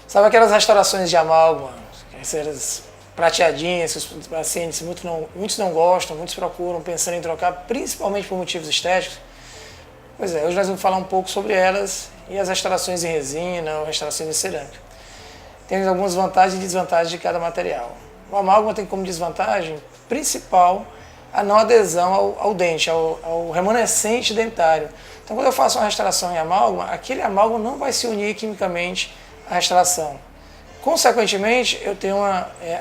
Sabe aquelas restaurações de amálgama, essas prateadinhas, que os pacientes muitos não gostam, muitos procuram pensando em trocar, principalmente por motivos estéticos? Pois é, hoje nós vamos falar um pouco sobre elas e as restaurações em resina ou restaurações em cerâmica. Temos algumas vantagens e desvantagens de cada material. O amálgama tem como desvantagem principal a não adesão ao dente, ao remanescente dentário. Então, quando eu faço uma restauração em amálgama, aquele amálgama não vai se unir quimicamente à restauração. Consequentemente, eu tenho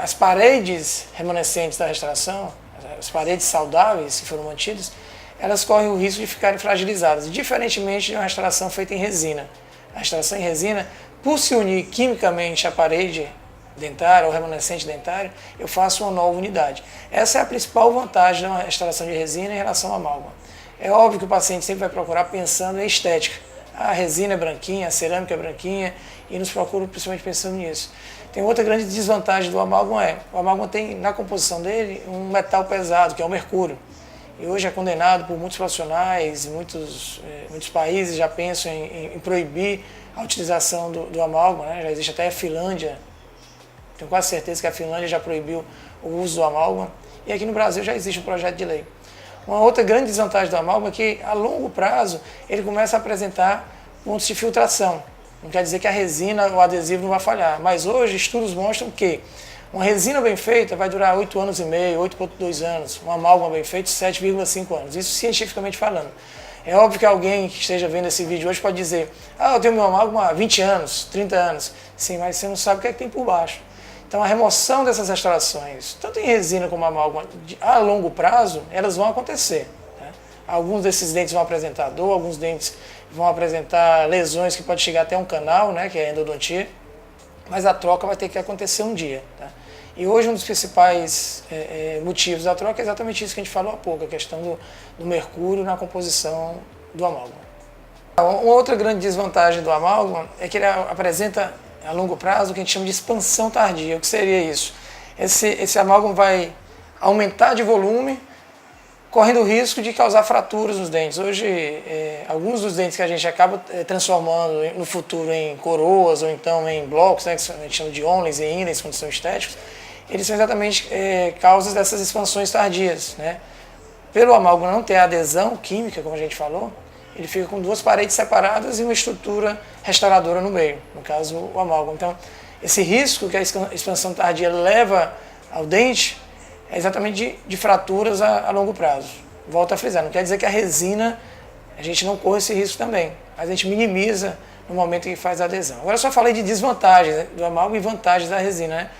as paredes remanescentes da restauração, as paredes saudáveis, se foram mantidas, elas correm o risco de ficarem fragilizadas, diferentemente de uma restauração feita em resina. A restauração em resina, por se unir quimicamente à parede dentária ou remanescente dentário, eu faço uma nova unidade. Essa é a principal vantagem da restauração de resina em relação ao amálgama. É óbvio que o paciente sempre vai procurar pensando em estética. A resina é branquinha, a cerâmica é branquinha, e nos procura principalmente pensando nisso. Tem outra grande desvantagem do amálgama o amálgama tem na composição dele um metal pesado, que é o mercúrio. E hoje é condenado por muitos profissionais, muitos países já pensam em proibir a utilização do amálgama, né? Já existe até a Finlândia, tenho quase certeza que a Finlândia já proibiu o uso do amálgama, e aqui no Brasil já existe um projeto de lei. Uma outra grande desvantagem do amálgama é que, a longo prazo, ele começa a apresentar pontos de filtração. Não quer dizer que a resina ou o adesivo não vai falhar, mas hoje estudos mostram que uma resina bem feita vai durar 8 anos e meio, 8,2 anos, um amálgama bem feito 7,5 anos, isso cientificamente falando. É óbvio que alguém que esteja vendo esse vídeo hoje pode dizer, eu tenho meu amálgama há 20 anos, 30 anos, sim, mas você não sabe o que é que tem por baixo. Então a remoção dessas restaurações, tanto em resina como amálgama, a longo prazo, elas vão acontecer. Né? Alguns desses dentes vão apresentar dor, alguns dentes vão apresentar lesões que pode chegar até um canal, né, que é a endodontia, mas a troca vai ter que acontecer um dia. Tá? E hoje um dos principais motivos da troca é exatamente isso que a gente falou há pouco, a questão do mercúrio na composição do amálgama. Uma outra grande desvantagem do amálgama é que ele apresenta a longo prazo o que a gente chama de expansão tardia. O que seria isso? Esse amálgama vai aumentar de volume, correndo o risco de causar fraturas nos dentes. Hoje, alguns dos dentes que a gente acaba transformando no futuro em coroas ou então em blocos, né, que a gente chama de onlys e inlays, quando são estéticos, eles são exatamente causas dessas expansões tardias. Né? Pelo amálgama não ter adesão química, como a gente falou, ele fica com duas paredes separadas e uma estrutura restauradora no meio, no caso o amálgama. Então, esse risco que a expansão tardia leva ao dente é exatamente de fraturas a longo prazo. Volto a frisar, não quer dizer que a resina, a gente não corre esse risco também, mas a gente minimiza no momento que faz a adesão. Agora eu só falei de desvantagens, né, do amálgama e vantagens da resina. Né?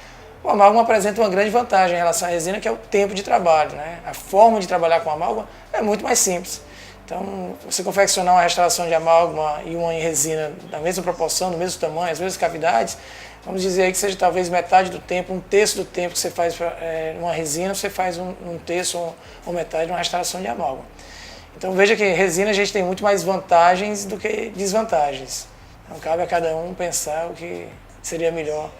O amálgama apresenta uma grande vantagem em relação à resina, que é o tempo de trabalho. Né? A forma de trabalhar com amálgama é muito mais simples. Então, você confeccionar uma restauração de amálgama e uma em resina da mesma proporção, do mesmo tamanho, as mesmas cavidades, vamos dizer aí que seja talvez metade do tempo, um terço do tempo que você faz uma resina, você faz um terço ou metade de uma restauração de amálgama. Então veja que resina a gente tem muito mais vantagens do que desvantagens. Então cabe a cada um pensar o que seria melhor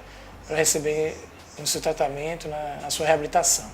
para receber no seu tratamento, na sua reabilitação.